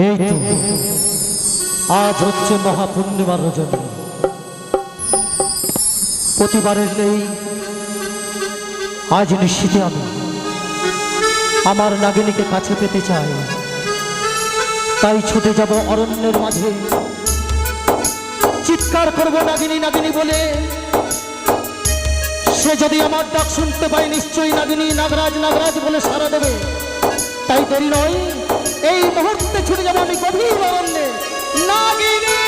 এই তো আজ হচ্ছে মহাপূর্ণিমার রজনী। প্রতিবারের নেই আজ নিশ্চিত আমি আমার নাগিনীকে কাছে পেতে চাই। তাই ছুটে যাব অরণ্যের মাঝে, চিৎকার করব নাগিনী নাগিনী বলে। সে যদি আমার ডাক শুনতে পায় নিশ্চয়ই নাগিনী নাগরাজ নাগরাজ বলে সাড়া দেবে। তাই দেরি নয়, এই মুহূর্তে ছুটে যাব আমি গভীর অরণ্যে। নাগিনী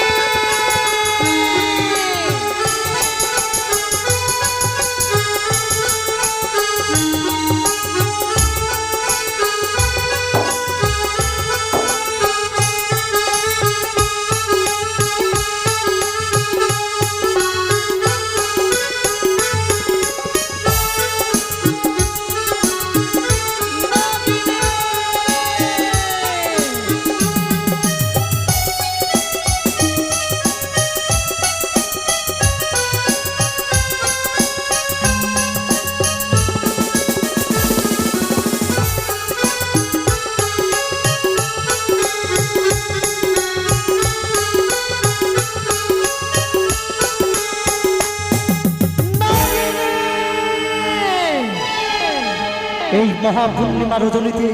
এই মহাপূর্ণিমা রজনীতে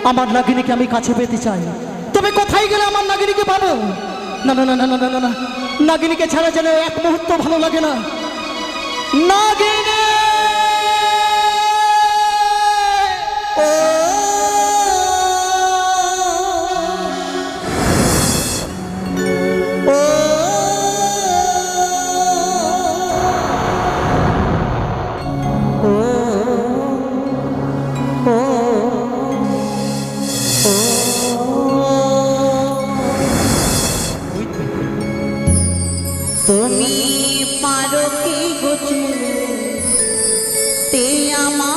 আমার নাগিনীকে আমি কাছে পেতে চাই। তবে কোথায় গেলে আমার নাগিনীকে পাবো? না না না না না না না, নাগিনীকে ছাড়া যেন এক মুহূর্ত ভালো লাগে না। নাগিনী তুমি পারো কি গোচতে আমার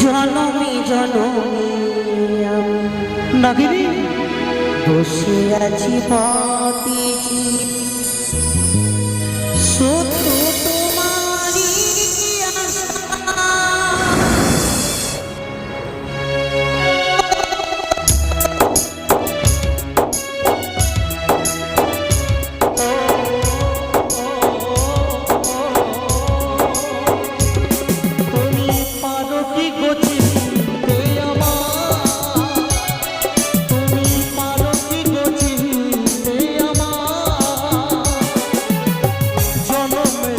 জনমে জনমে নাগিনী বসে আছি পথে শুধু তোমারই আশা। জনমে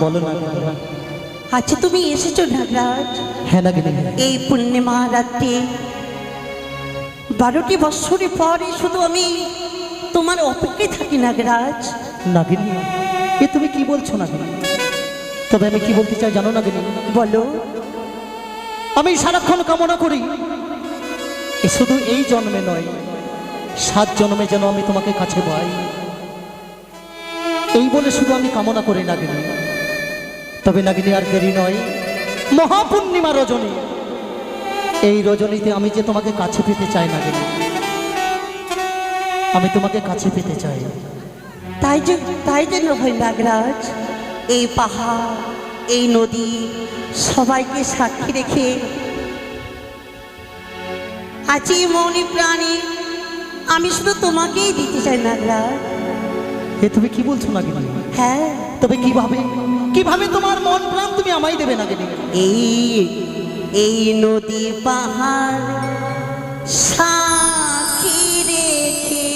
বলো নাগিনী। আচ্ছা তুমি এসেছো নাগরাজ হ্যাঁ নাগিনী। এই পূর্ণিমা রাত্রে 12টি বৎসরের পরে শুধু আমি তোমার অপেক্ষায় থাকি নাগরাজ। নাগিনী এ তুমি কি বলছো নাগিনী? তবে আমি কি বলতে চাই জানো নাগিনী? বলো। আমি সারাক্ষণ কামনা করি এ শুধু এই জন্মে নয়, 7 জন্মে যেন আমি তোমাকে কাছে পাই, এই বলে শুধু আমি কামনা করি নাগিনী। তবে নাগিনী আর দেরি নয়, মহাপূর্ণিমা রজনী, এই রজনীতে আমি যে তোমাকে কাছে পেতে চাই নাগিনী, আমি তোমাকে কাছে পেতে চাই। তাই যেন হয় নাগরাজ, এই পাহাড় এই নদী সবাইকে সাক্ষী রেখে আছি মৌনি প্রাণী আমি শুধু তোমাকেই দিতে চাই নাগরাজ। এ তুমি কি বলছো নাগিনী? হ্যাঁ। তবে কিভাবে কিভাবে তোমার মন প্রাণ তুমি আমায় দেবে নাগিনী? এই নদী পাহাড় সাক্ষী রেখে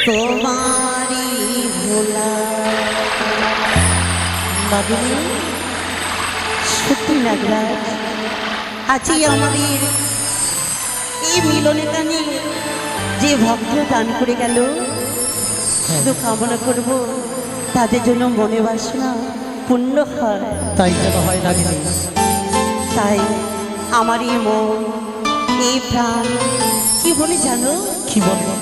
তোমারি ভোলা। নাগিনী সত্যি নাগরাজ, আজই আমাদের এই মিলনে গানে যে ভক্ত দান করে গেল, শুধু কামনা করব তাদের জন্য মনে বাসনা পূর্ণ হয়। তাই যেন হয় নাগিনী। তাই আমার এই মন এই প্রাণ কি বলে জানো? কি বলবো?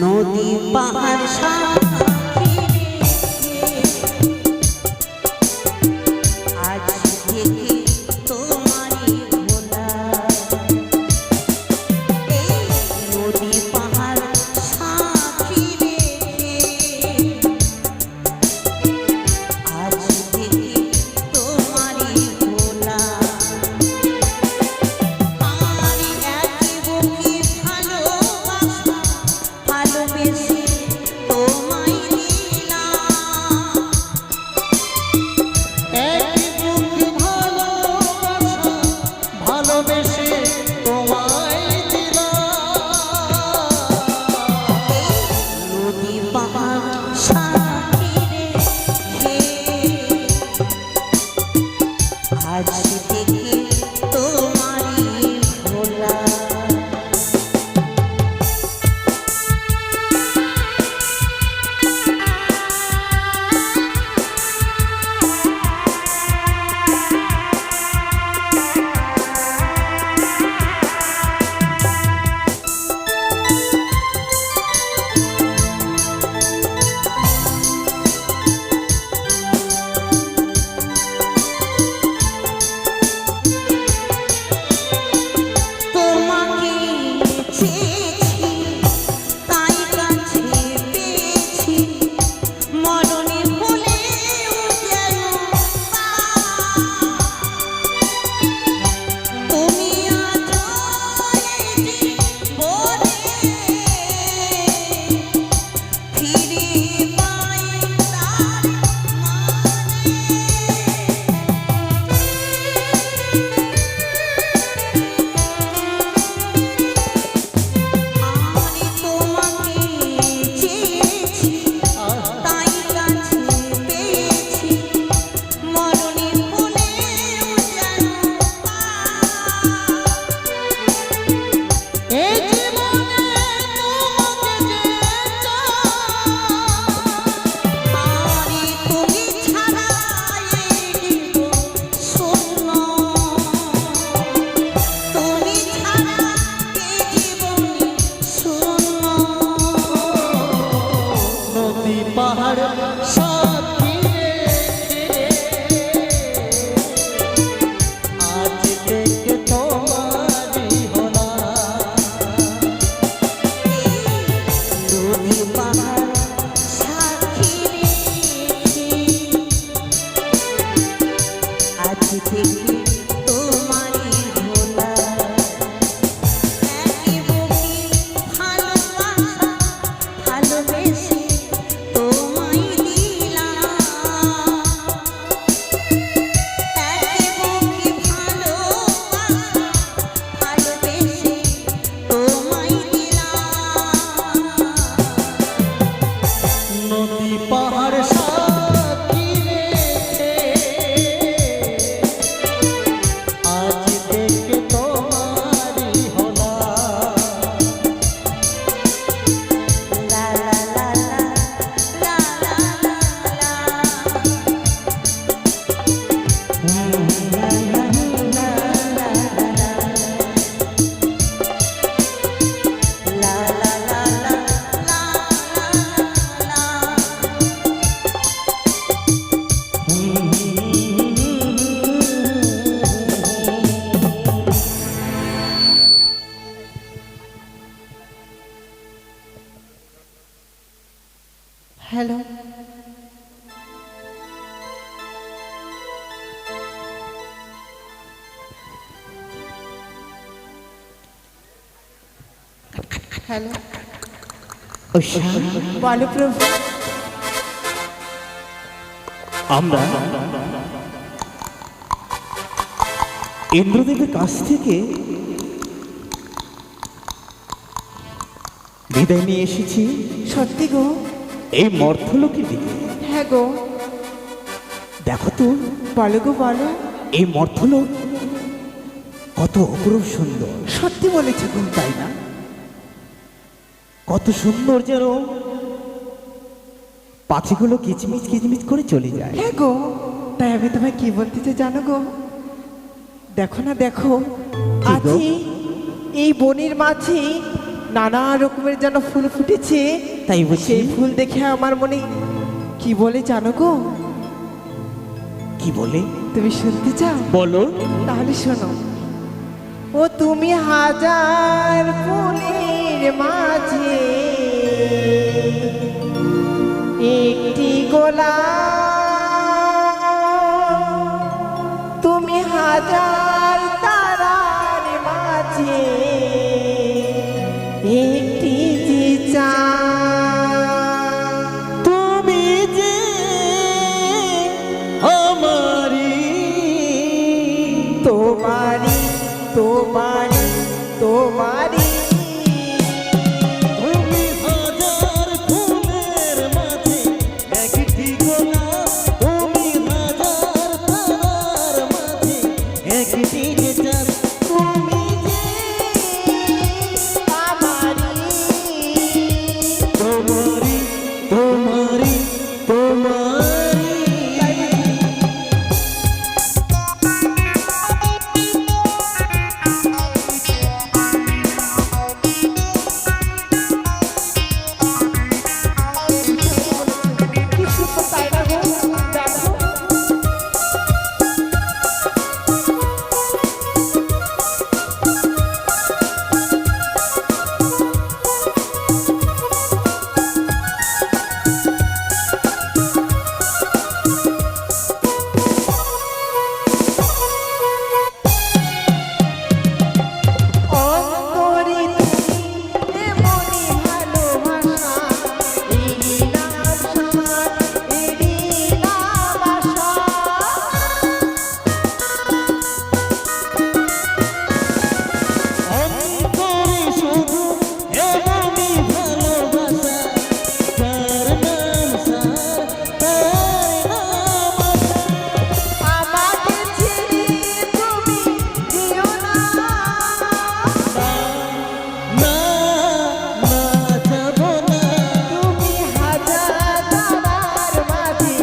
নদী পাহাড় সাক্ষী রেখে আজ থেকে তোমারি ভোলা। এই নদী পাহাড় সাক্ষী রেখে আজ থেকে তোমারি ভোলা। আমারি একই বুকে ভালোবাসা ভালোবেসে তোমায় দিলাম। এক বুক ভালোবাসা ভালোবেসে তোমায় দিলাম। নদী পাহাড় সাক্ষী রেখে আজ থেকে তোমারি ভোলা। তোমাকে চেয়েছি তাই কাছে পেয়েছি, মরণে হলেও যেন তুমি আজ বলে ফিরে পাই তার মানে। আমি তোমাকে চেয়েছি তাই কাছে পেয়েছি, মরণে হলেও যেন এই জীবনে তোমাকে যে আমি তুমি ছাড়া এই শূন্য, তুমি ছাড়া এই জীবন শূন্য। নদী পাহাড় সাক্ষী রেখে আজ থেকে তোমায় হ্যালো, হ্যালো, বলো প্রভু। আমরা ইন্দ্রদেবের কাছ থেকে বিদায় নিয়ে এসেছি সত্যি গো? এই মর্থলোকের দিকে। হ্যাঁ গো, দেখো তো বলো গো বলো। এই মর্থলোক কত অপরূপ সুন্দর, সত্যি বলেছো গো? তাই না? কত সুন্দর যেন পাখিগুলো কিচমিচ কিচমিচ করে চলে যায়। হ্যাঁ গো, তাই আমি তোমায় কি বলতে চাই জানো গো? দেখো না দেখো, কি গো? আজ এই বনের মাঝে নানা রকমের যেন ফুল ফুটেছে। তাই বুঝি? সেই ফুল দেখে আমার মনে কি বলে জানো গো? কি বলে? তুমি শুনতে চাও? বলো। তাহলে শোনো। ও তুমি হাজার ফুলের মাঝে একটি গোলাপ, তুমি হাজার তারার মাঝে একটি যে চাঁদ। তুমি যে আমারি, তোমারি তোমারি তোমারি, তুমি হাজার ফুলের মাঝে একটি গোলাপ, তুমি হাজার তারার মাঝে একটি যে চাঁদ, তুমি যে আমারি তোমারি তোমারি তোমারি। কি সুন্দর তাই না গো? দেখো। অন্তরে তুমি এমনই ভালোবাসা, এরই নাম সার, এরই নাম আশা। অন্তরে শুধু এমনই ভালোবাসা, তার নাম সার, তার নাম আশা। আমাকে ছেড়ে তুমি দিও না, না না যাব না, তুমি হাজার তারার মাঝে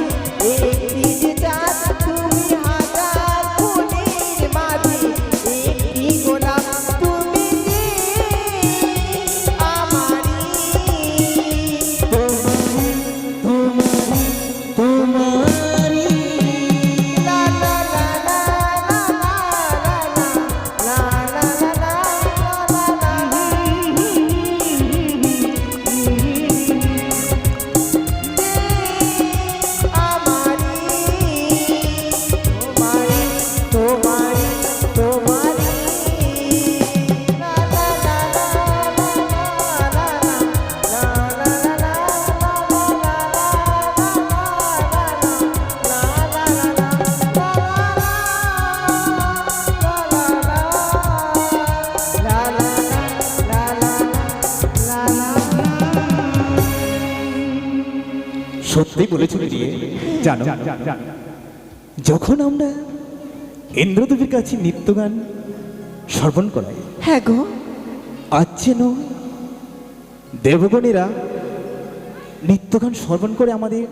একটি যে চাঁদ, তুমি হাজার ফুলের মাঝে একটি গোলাপ, তুমি যে আমারি। তোমারি লা লা লা লা লা লা লা লা লা সত্যি বলেছিল দিয়ে জানো, যখন আমরা ইন্দ্রদেবের কাছে নিত্যগান শ্রবণ করাই, হ্যাঁ গো, আজ যেন দেবগণেরা নিত্যগান শ্রবণ করে আমাদের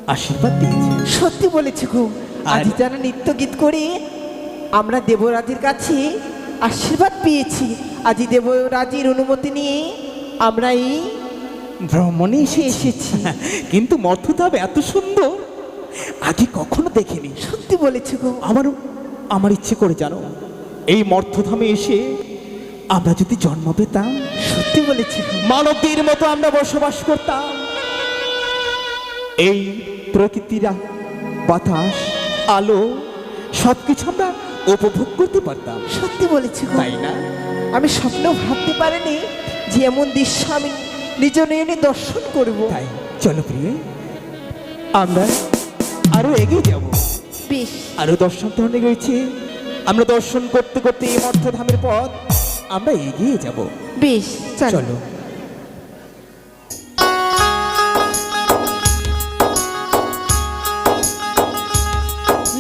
আশীর্বাদ দিয়েছে। সত্যি বলেছি গো। আজ আর- যেন নিত্য গীত করে আমরা দেবরাজের কাছে আশীর্বাদ পেয়েছি। আজ দেবরাজের অনুমতি নিয়ে আমরা এই ভ্রমণে এসেছি। কিন্তু মর্থধাম এত সুন্দর আগে কখনো দেখিনি। সত্যি বলেছি গো। আমার ইচ্ছে করে জানো, এই মর্থধামে এসে আমরা যদি জন্ম পেতাম, সত্যি বলেছি গো। মানবদের মতো আমরা বসবাস করতাম, এই প্রকৃতির বাতাস আলো সব কিছু আমরা উপভোগ করতে পারতাম, সত্যি বলেছি গো। তাই না? আমি স্বপ্নেও ভাবতে পারিনি যে এমন দৃশ্য আমি নিজ নয়নে দর্শন করব। তাই চলো প্রিয়ে, আমরা আরো এগিয়ে যাব। বেশ, আরো দর্শন তো অনেক রয়েছে, আমরা দর্শন করতে করতে এই মর্থধামের পথ আমরা এগিয়ে যাব। বেশ, চলো। চলো।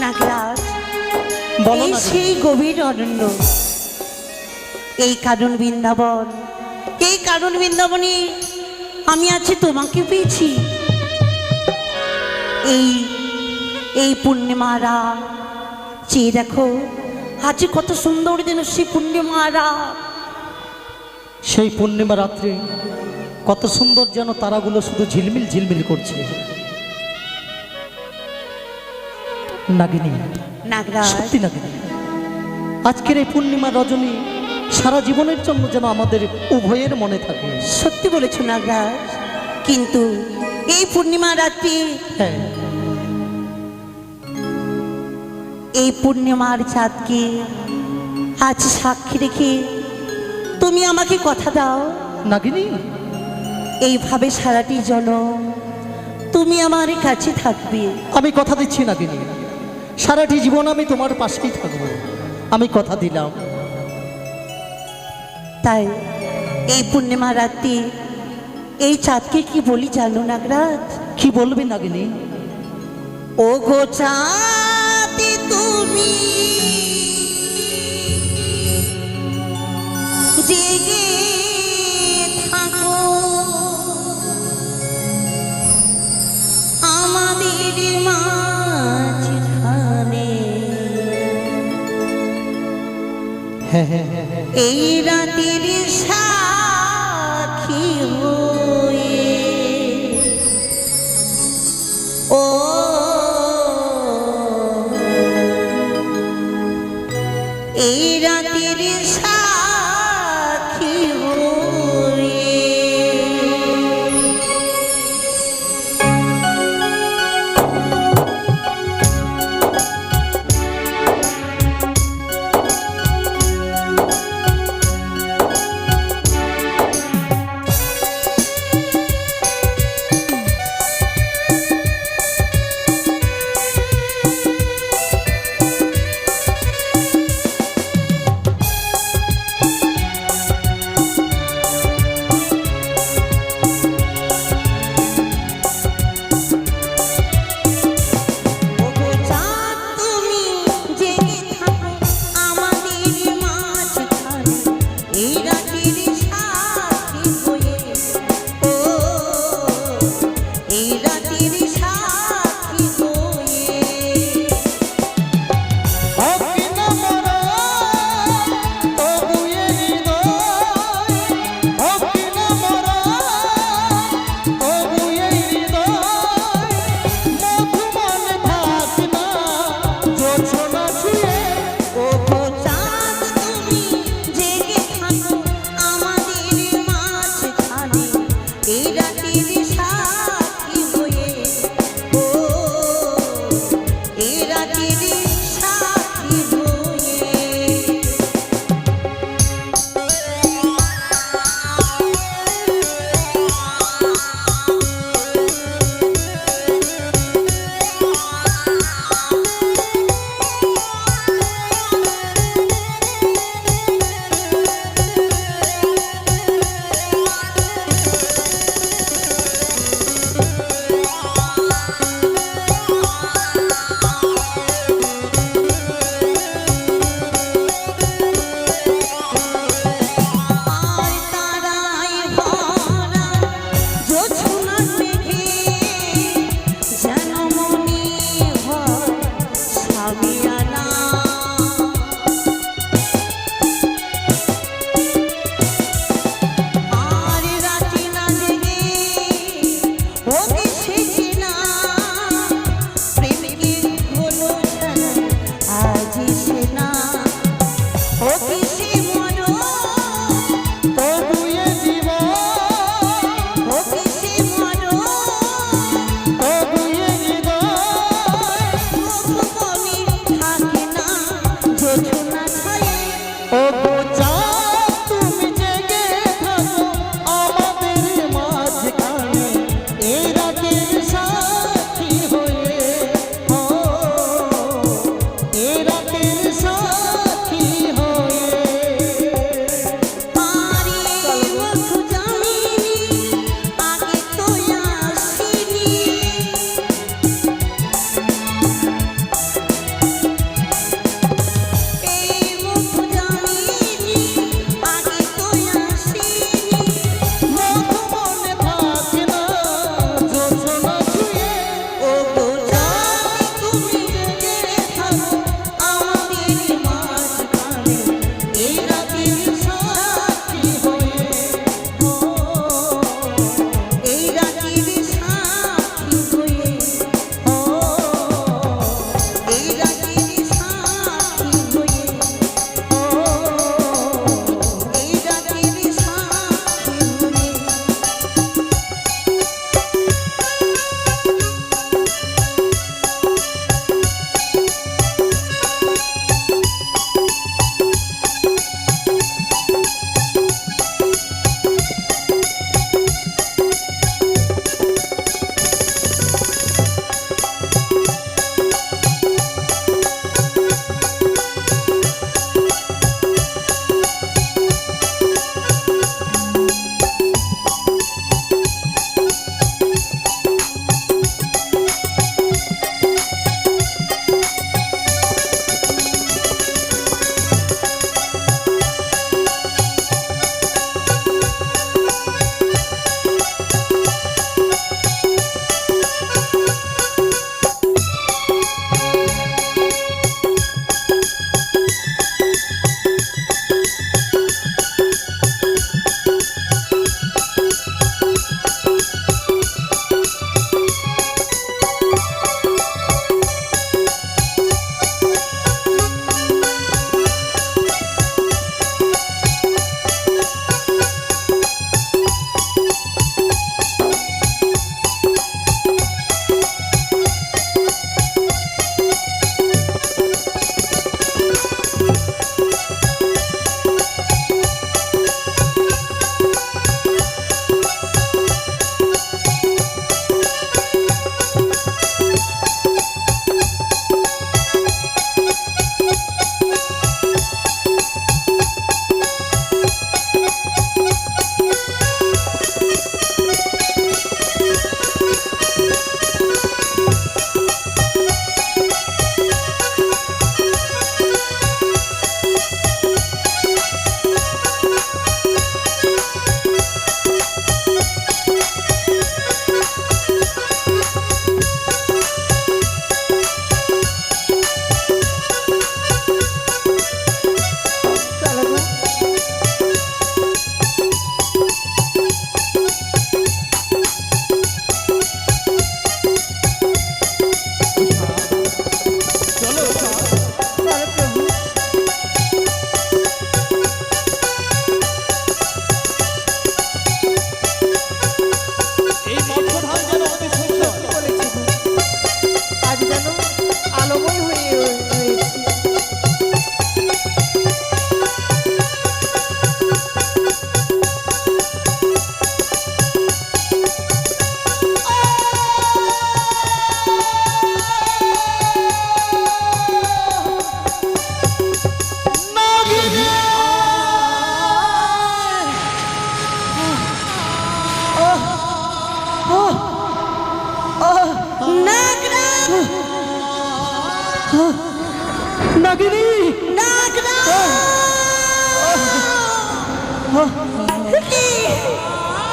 নাগরাজ, বলো এই না সেই গভীর অরণ্য, এই কারণ বৃন্দাবন, এই কারণ বৃন্দাবনে আমি আছি তোমাকে পেয়েছি। এই এই পূর্ণিমারা চেয়ে দেখো, আজ কত সুন্দর দিন সেই পূর্ণিমারা। সেই পূর্ণিমা রাত্রে কত সুন্দর যেন তারাগুলো শুধু ঝিলমিল ঝিলমিল করছে। নাগিনী, নাগরাজ, সত্যি নাগিনী, আজকের এই পূর্ণিমা রজনী সারা জীবনের জন্য যেন আমাদের উভয়ের মনে থাকে। সত্যি বলেছ নাগরাজ, কিন্তু এই পূর্ণিমা রাত্রি, হ্যাঁ, এই পূর্ণিমার চাঁদকে আজ সাক্ষী রেখে তুমি আমাকে কথা দাও, নাগিনী, এইভাবে সারাটি জনম তুমি আমার কাছে থাকবে। আমি কথা দিচ্ছি নাগিনী, সারাটি জীবন আমি তোমার পাশেই থাকবো, আমি কথা দিলাম। তাই এই পূর্ণিমা রাত্রি এই চাঁদকে কি বলি জানো নাগরাজ? কি বলবি নাগিনী? ও গো চাঁদ তুমি জেগে থাকো, আমাদের মাঝখানে হ্যাঁ হ্যাঁ হ্যাঁ হ্যাঁ, এই রাতের সাক্ষী হয়ে। ও এই রাতের সাক্ষী হয়ে।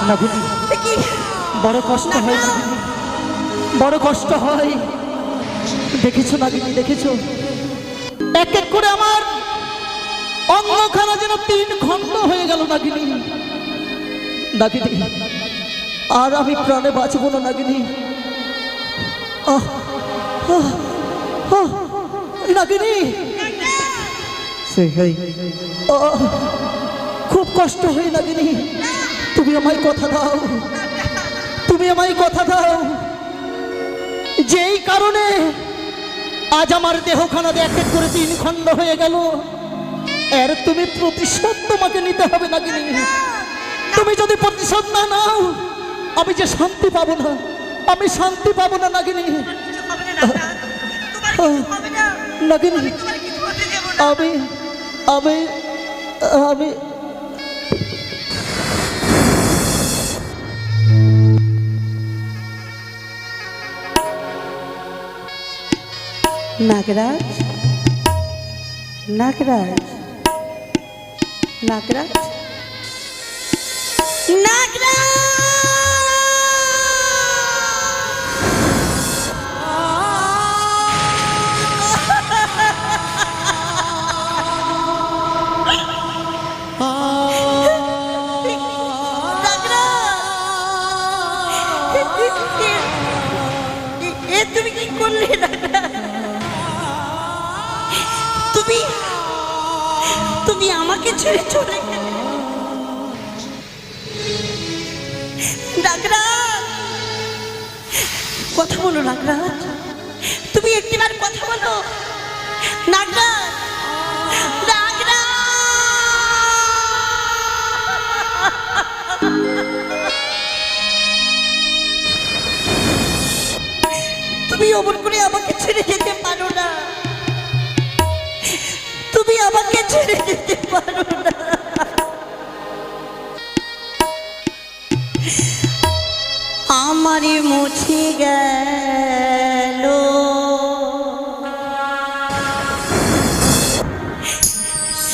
নাগিনী, কি বড় কষ্ট হয় নাগিনী, বড় কষ্ট হয়। দেখেছো নাগিনী, দেখেছো এক এক করে আমার অঙ্গখানা যেন 3 খণ্ড হয়ে গেল নাগিনী। নাগিনী, আর আমি প্রাণে বাঁচব না নাগিনী। আহ, আহ, আহ, নাগিনী, আহ, খুব কষ্ট হয় নাগিনী। তুমি আমায় কথা দাও, তুমি আমায় কথা দাও, যেই কারণে আজ আমার দেহখানা এক এক করে 3 খণ্ড হয়ে গেল, এর তুমি প্রতিশোধ তোমাকে নিতে হবে নাগিনী। তুমি যদি প্রতিশোধ না নাও, আমি যে শান্তি পাবো না, আমি শান্তি পাবো না নাগিনী। নাগিনী, আমি আমি আমি নাগরাজ, নাগরাজ, নাগরাজ, নাগরাজ। তুমি কি করলে? তুমি তুমি আমাকে ছেড়ে চলে গেলে। নাগরাজ, কথা বলো নাগরাজ, তুমি একটিবার কথা বলো নাগরাজ, নাগরাজ। তুমি অমন করে আমাকে ছেড়ে যেতে পারো না, তুমি আমাকে ছেড়ে যেতে পারো না। আমারে মুছে গেল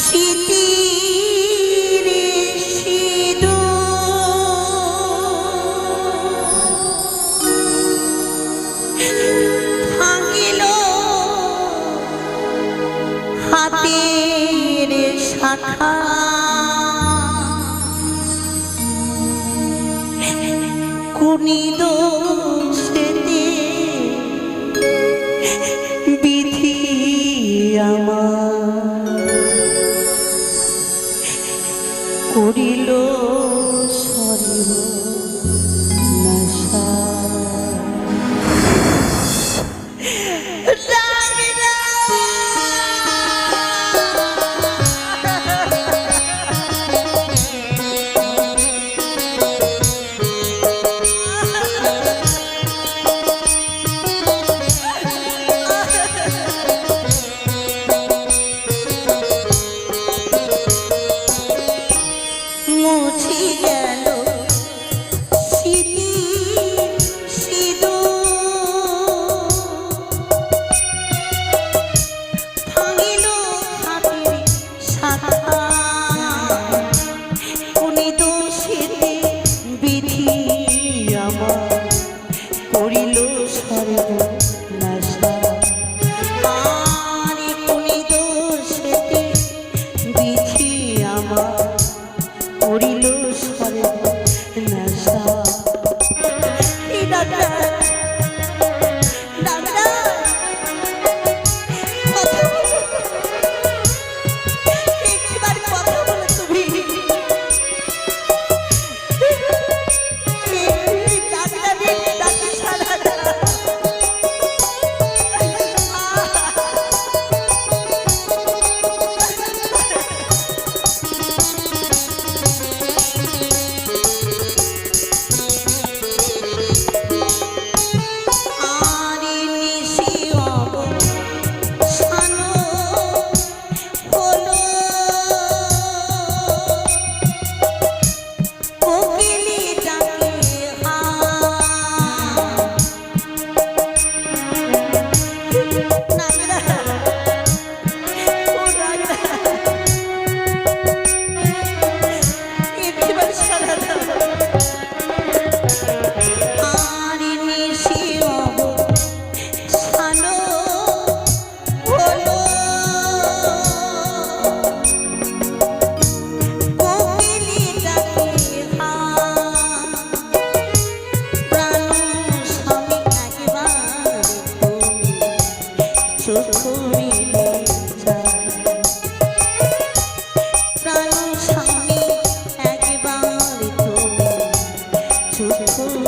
স্মৃতির সিঁদুর, ভাঙিল হাতের শাখা, কোনি দোষেতে বিধি আমার করিল সর্বনাশা।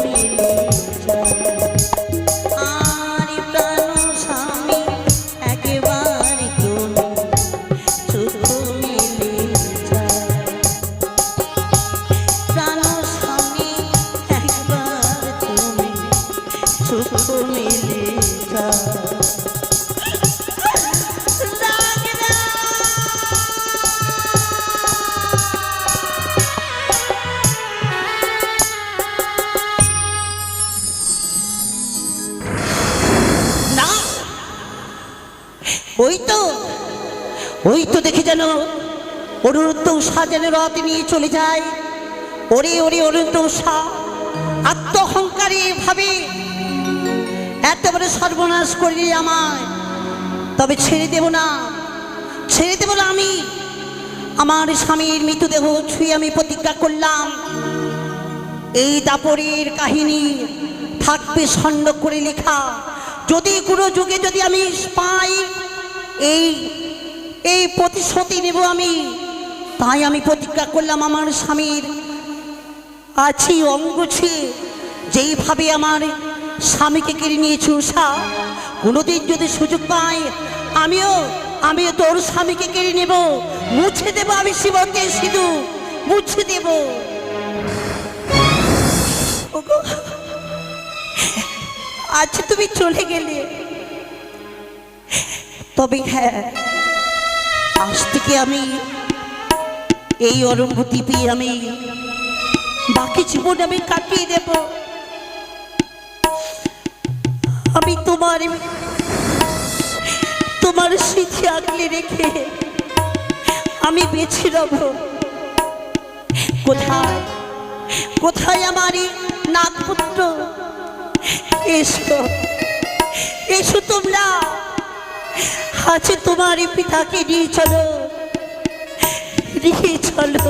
মিলে যায়। আর প্রাণ স্বামী একবার তুমি সুখ মিলে যায়। প্রাণ স্বামী একবার তুমি সুখ মিলে যায়। না, ওই তো দেখে যেন অনিরুদ্ধ উষা যেন রথ নিয়ে চলে যায়। ওরে ওরে অনিরুদ্ধ উষা আত্মহংকারী ভাবে এত বড় সর্বনাশ করলি আমায়, তবে ছেড়ে দেব না, ছেড়ে দেব না। আমি আমার স্বামীর মৃতদেহ ছুঁয়ে আমি প্রতিজ্ঞা করলাম, এই দাপরের কাহিনী থাকবে স্বর্ণ করে লেখা। যদি কোনো যুগে যদি আমি পাই, এই প্রতিশ্রুতি নেব আমি। তাই আমি প্রতিজ্ঞা করলাম আমার স্বামীর আছি অঙ্গ ছুঁয়ে যেইভাবে আমার স্বামীকে কেড়ে নিয়েছি উষা, কোনোদিন যদি সুযোগ পাই আমিও তোর স্বামীকে কেড়ে নেব, মুছে দেব আমি শিবকের সিঁদুর, মুছে দেব। ওগো, আজ তুমি চলে গেলে, তবে হ্যাঁ, আজ থেকে আমি এই অনুভূতি পেয়ে আমি বাকি জীবন আমি কাটিয়ে দেব। আমি তোমার স্মৃতি আগলে রেখে আমি বেঁচে রব। কোথায় কোথায় আমার নাগপুত্র? এসো এসো তোমরা, আছে তোমার পিতাকে নিয়ে চলো, নিয়ে চলো।